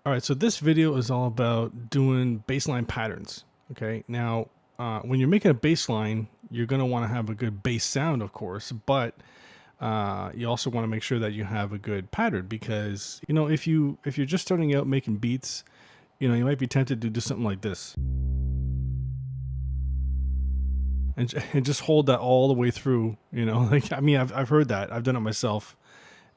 All right, so this video is all about doing baseline patterns. Okay, now when you're making a baseline, you're going to want to have a good bass sound, of course, but you also want to make sure that you have a good pattern because if you're just starting out making beats, you might be tempted to do something like this and just hold that all the way through. Like I mean, I've heard that, I've done it myself.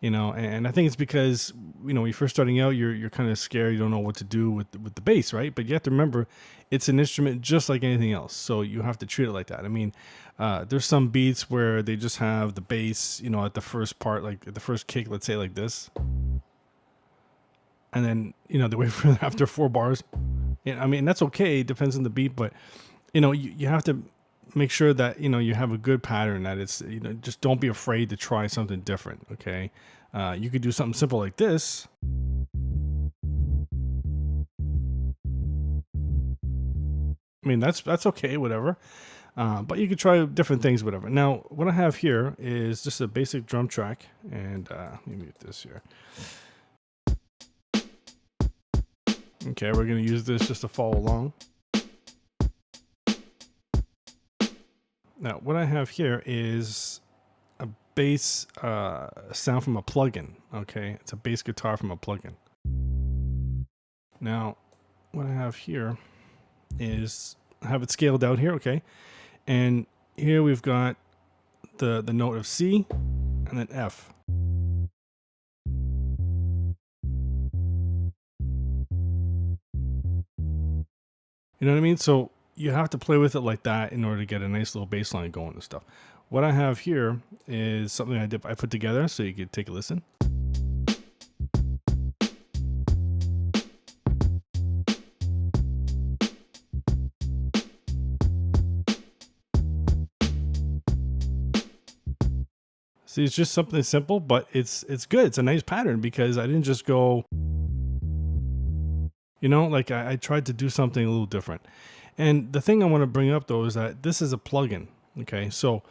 And I think it's because when you're first starting out, you're kind of scared, you don't know what to do with the bass, right? But you have to remember it's an instrument just like anything else, so you have to treat it like that. I mean, there's some beats where they just have the bass at the first part, like at the first kick, let's say like this, and then they wait for after 4 bars. I mean, that's okay, it depends on the beat, but you have to make sure that you have a good pattern, that it's just don't be afraid to try something different. Okay, you could do something simple like this. I mean, that's okay, whatever. But you could try different things, whatever. Now what I have here is just a basic drum track, and let me mute this here. Okay, we're gonna use this just to follow along. Now, what I have here is a bass sound from a plugin. Okay, it's a bass guitar from a plugin. Now, what I have here is I have it scaled out here. Okay, and here we've got the note of C and then F. You know what I mean? So you have to play with it like that in order to get a nice little bass line going and stuff. What I have here is something I put together so you could take a listen. See, it's just something simple, but it's good. It's a nice pattern because I didn't just go, like I tried to do something a little different. And the thing I want to bring up though is that this is a plugin. Okay, so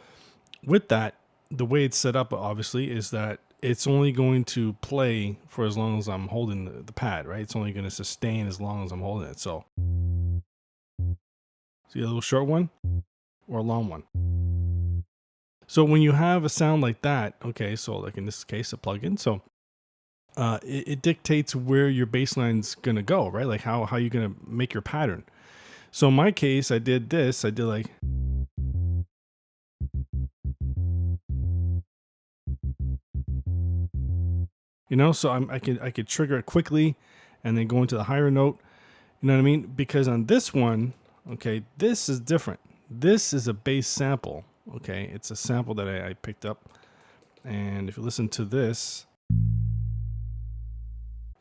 with that, the way it's set up obviously is that it's only going to play for as long as I'm holding the pad, right? It's only going to sustain as long as I'm holding it. So see a little short one or a long one. So when you have a sound like that, okay, so like in this case, a plugin, so it dictates where your bass line's gonna go, right? Like how you're gonna make your pattern. So in my case, I did this. I did like, so I could trigger it quickly, and then go into the higher note. You know what I mean? Because on this one, okay, this is different. This is a bass sample. Okay, it's a sample that I picked up, and if you listen to this,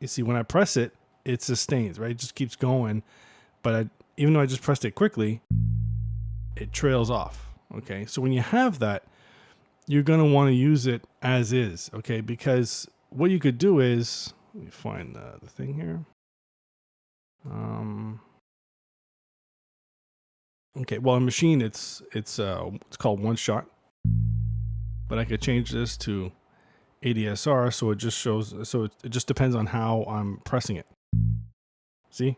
you see when I press it, it sustains, right? It just keeps going, but even though I just pressed it quickly, it trails off. Okay, so when you have that, you're gonna want to use it as is. Okay, because what you could do is, let me find the thing here. Okay, well, in Machine, it's called One Shot, but I could change this to ADSR, so it just shows. So it just depends on how I'm pressing it. See?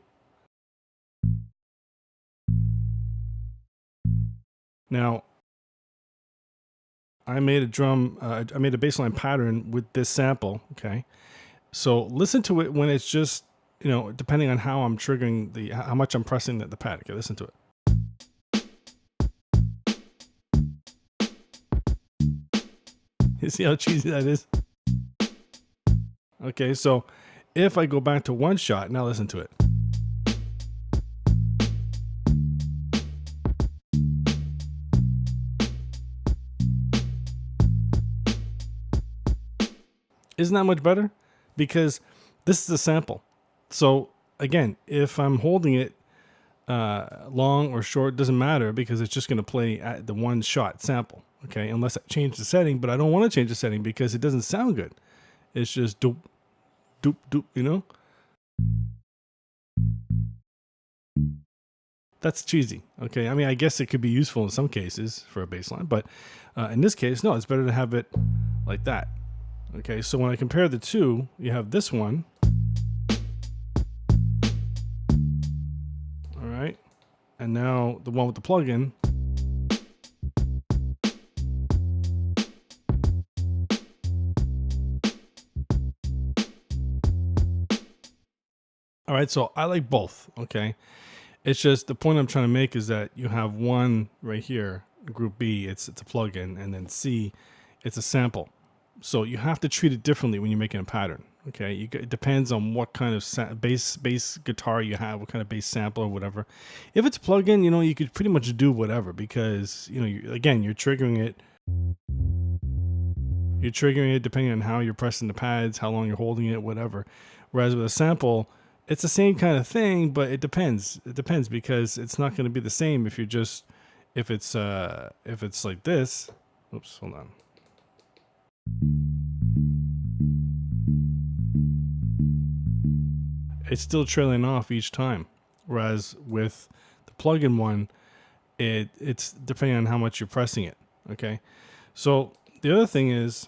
Now, I made a bassline pattern with this sample. Okay, so listen to it when it's just depending on how I'm triggering how much I'm pressing the pad. Okay, listen to it. You see how cheesy that is? Okay, so if I go back to One Shot, now listen to it. Isn't that much better? Because this is a sample. So again, if I'm holding it long or short, doesn't matter, because it's just going to play at the One Shot sample. Okay, unless I change the setting, but I don't want to change the setting because it doesn't sound good. It's just doop, doop, doop, That's cheesy. Okay, I mean, I guess it could be useful in some cases for a bass line, but in this case, no, it's better to have it like that. Okay, so when I compare the two, you have this one And now the one with the plugin. All right, so I like both, okay? It's just the point I'm trying to make is that you have one right here, group B, it's a plugin, and then C, it's a sample. So you have to treat it differently when you're making a pattern, okay? It depends on what kind of bass guitar you have, what kind of bass sample or whatever. If it's a plugin, you know, you could pretty much do whatever because, you know, again, you're triggering it. You're triggering it depending on how you're pressing the pads, how long you're holding it, whatever. Whereas with a sample, it's the same kind of thing, but it depends. It depends because it's not going to be the same if it's like this. Oops, hold on. It's still trailing off each time. Whereas with the plugin one, it's depending on how much you're pressing it. Okay. So the other thing is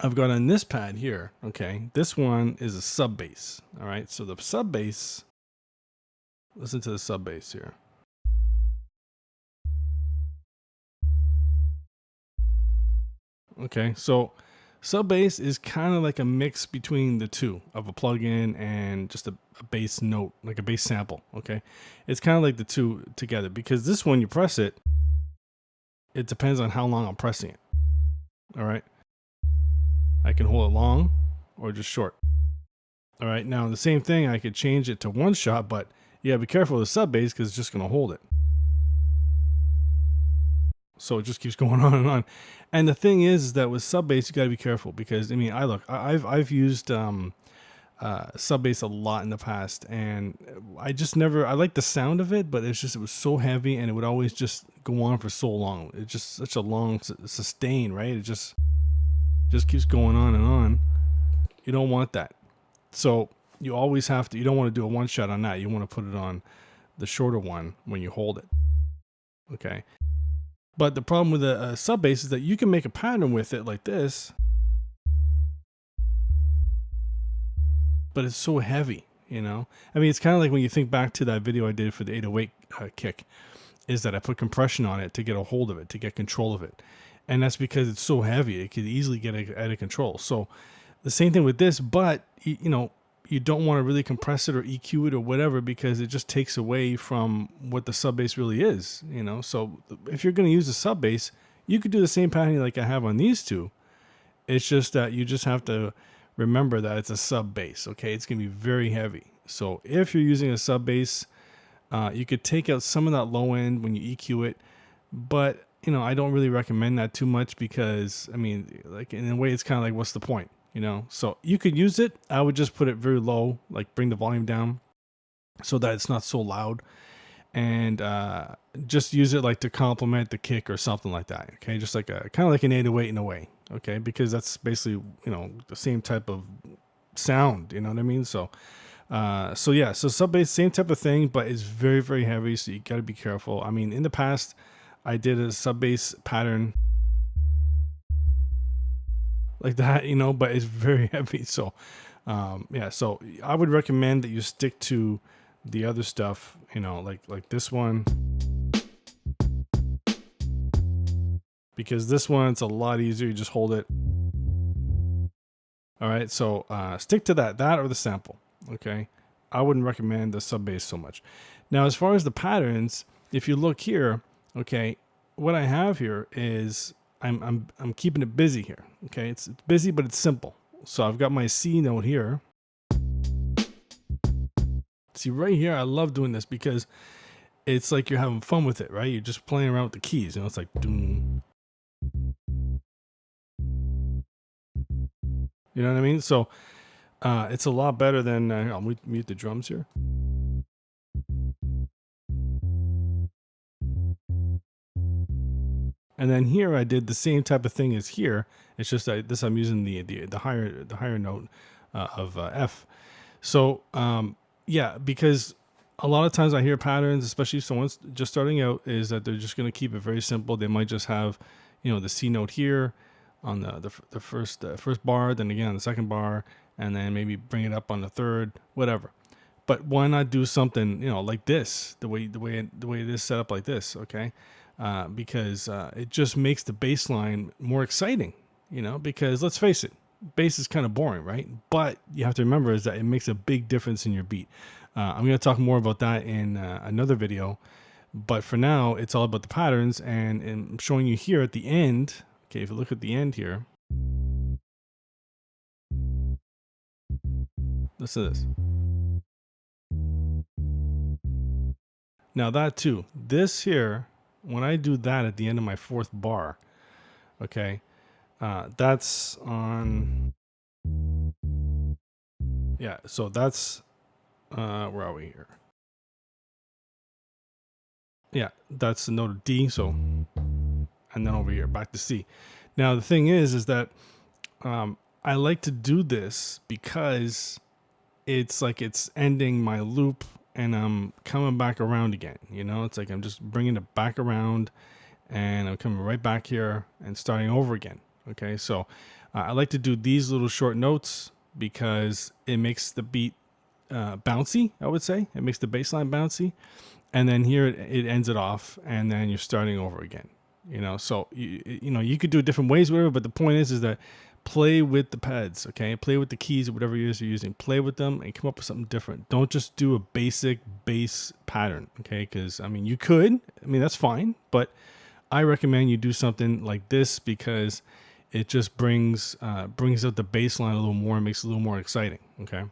I've got on this pad here, okay, this one is a sub bass. All right, so the sub bass, listen to the sub bass here. Okay, so sub bass is kind of like a mix between the two of a plugin and just a bass note, like a bass sample. Okay, it's kind of like the two together because this one, you press it, it depends on how long I'm pressing it. All right. I can hold it long or just short. All right, now the same thing, I could change it to one shot, but you gotta be careful with the sub bass because it's just gonna hold it. So it just keeps going on and on. And the thing is that with sub bass, you gotta be careful because I mean, I've used sub bass a lot in the past, and I like the sound of it, but it was so heavy, and it would always just go on for so long. It's just such a long sustain, right? It just keeps going on and on. You don't want that. So you always have to, you don't want to do a one shot on that. You want to put it on the shorter one when you hold it. Okay. But the problem with a sub bass is that you can make a pattern with it like this, but it's so heavy, you know? I mean, it's kind of like when you think back to that video I did for the 808 kick, is that I put compression on it to get a hold of it, to get control of it. And that's because it's so heavy, it could easily get out of control. So the same thing with this, but you know, you don't want to really compress it or EQ it or whatever because it just takes away from what the sub bass really is, you know? So if you're going to use a sub bass, you could do the same pattern like I have on these two. It's just that you just have to remember that it's a sub bass, okay? It's going to be very heavy. So if you're using a sub bass, you could take out some of that low end when you EQ it, but you know, I don't really recommend that too much because I mean, like in a way, it's kind of like, what's the point, you know? So you could use it. I would just put it very low, like bring the volume down so that it's not so loud, and just use it like to complement the kick or something like that. Okay, just like a kind of like an 808 in a way. Okay, because that's basically, you know, the same type of sound. You know what I mean? So yeah, so sub bass, same type of thing, but it's very, very heavy, so you got to be careful. I mean, in the past, I did a sub bass pattern like that, you know, but it's very heavy. So, yeah, so I would recommend that you stick to the other stuff, you know, like this one, because this one, it's a lot easier. You just hold it. All right, so stick to that or the sample. Okay, I wouldn't recommend the sub bass so much. Now, as far as the patterns, if you look here, okay, what I have here is I'm keeping it busy here. Okay, it's busy, but it's simple. So I've got my C note here. See right here, I love doing this because it's like you're having fun with it, right? You're just playing around with the keys. You know, it's like doom. You know what I mean? So it's a lot better than I'll mute the drums here. And then here I did the same type of thing as here. It's just that this I'm using the higher note of F. So yeah, because a lot of times I hear patterns, especially if someone's just starting out, is that they're just going to keep it very simple. They might just have, you know, the C note here on the first bar, then again on the second bar, and then maybe bring it up on the third, whatever. But why not do something, like this, the way it is set up like this, okay? Because it just makes the bass line more exciting, because let's face it, bass is kind of boring, right? But you have to remember is that it makes a big difference in your beat. I'm going to talk more about that in another video, but for now, it's all about the patterns, and I'm showing you here at the end. Okay, if you look at the end here, listen to this. Now that too, this here, when I do that at the end of my fourth bar, okay, that's on, yeah, so that's, where are we here? Yeah, that's the note of D, so, and then over here, back to C. Now the thing is that I like to do this because it's like it's ending my loop and I'm coming back around again. It's like I'm just bringing it back around and I'm coming right back here and starting over again. Okay, so I like to do these little short notes because it makes the beat bouncy, I would say. It makes the bass line bouncy. And then here it ends it off, and then you're starting over again. So you could do it different ways, whatever. But the point is that play with the pads, okay? Play with the keys or whatever it is you're using. Play with them and come up with something different. Don't just do a basic bass pattern, okay? Because you could. That's fine, but I recommend you do something like this because it just brings out the bass line a little more, and makes it a little more exciting, okay?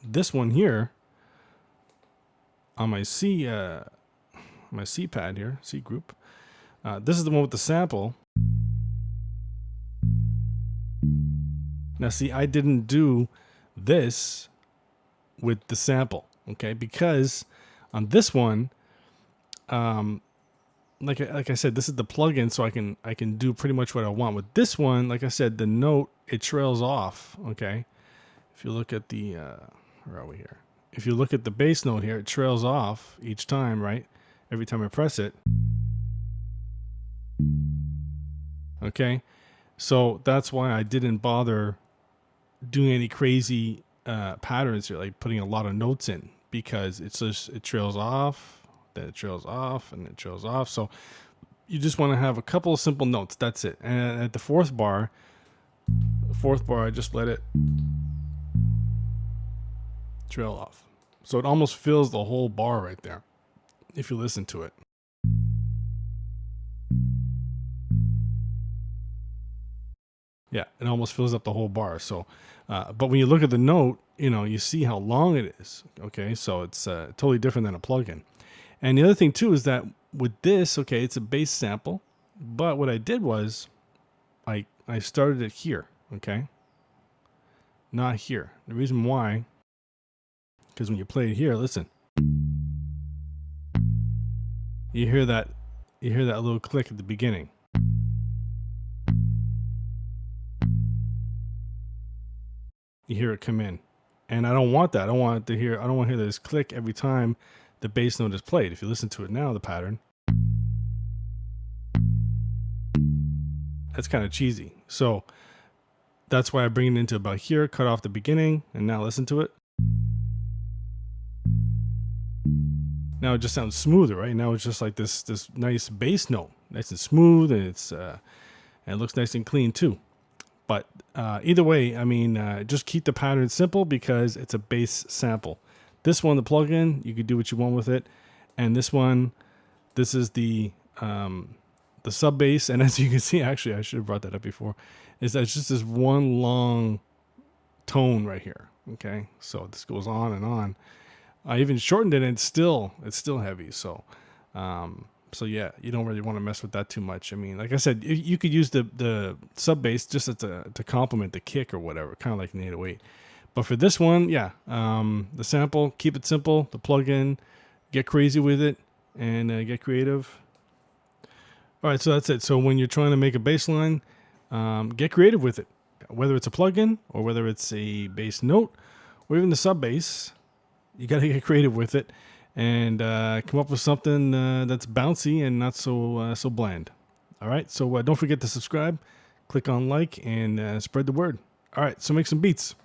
This one here on my C pad here, C group. This is the one with the sample. Now see, I didn't do this with the sample, okay? Because on this one, like I said, this is the plugin, so I can do pretty much what I want. With this one, like I said, the note, it trails off, okay? If you look at the, where are we here? If you look at the bass note here, it trails off each time, right? Every time I press it. Okay, so that's why I didn't bother doing any crazy patterns here, like putting a lot of notes in, because it trails off, then it trails off, and it trails off. So you just want to have a couple of simple notes. That's it. And at the fourth bar, I just let it trail off. So it almost fills the whole bar right there if you listen to it. Yeah, it almost fills up the whole bar. So, but when you look at the note, you see how long it is. Okay, so it's totally different than a plugin. And the other thing too is that with this, okay, it's a bass sample, but what I did was I started it here, okay, not here. The reason why, because when you play it here, listen, you hear that little click at the beginning. You hear it come in, and I don't want that. I don't want to hear this click every time the bass note is played. If you listen to it now, the pattern, that's kind of cheesy. So that's why I bring it into about here, cut off the beginning, and now listen to it. Now it just sounds smoother, right? Now it's just like this nice bass note, nice and smooth, and and it looks nice and clean too. But either way, just keep the pattern simple because it's a bass sample. This one, the plugin, you could do what you want with it, and this one, this is the sub bass, and as you can see, actually, I should have brought that up before, is that it's just this one long tone right here. Okay, so this goes on and on. I even shortened it, and it's still heavy. So, so yeah, you don't really want to mess with that too much. Like I said, you could use the sub bass just to complement the kick or whatever, kind of like an 808. But for this one, yeah, the sample, keep it simple. The plugin, get crazy with it and get creative. All right, so that's it. So when you're trying to make a bass line, get creative with it. Whether it's a plugin or whether it's a bass note or even the sub bass, you got to get creative with it and come up with something that's bouncy and not so bland. All right, so don't forget to subscribe, click on like, and spread the word. All right, so make some beats.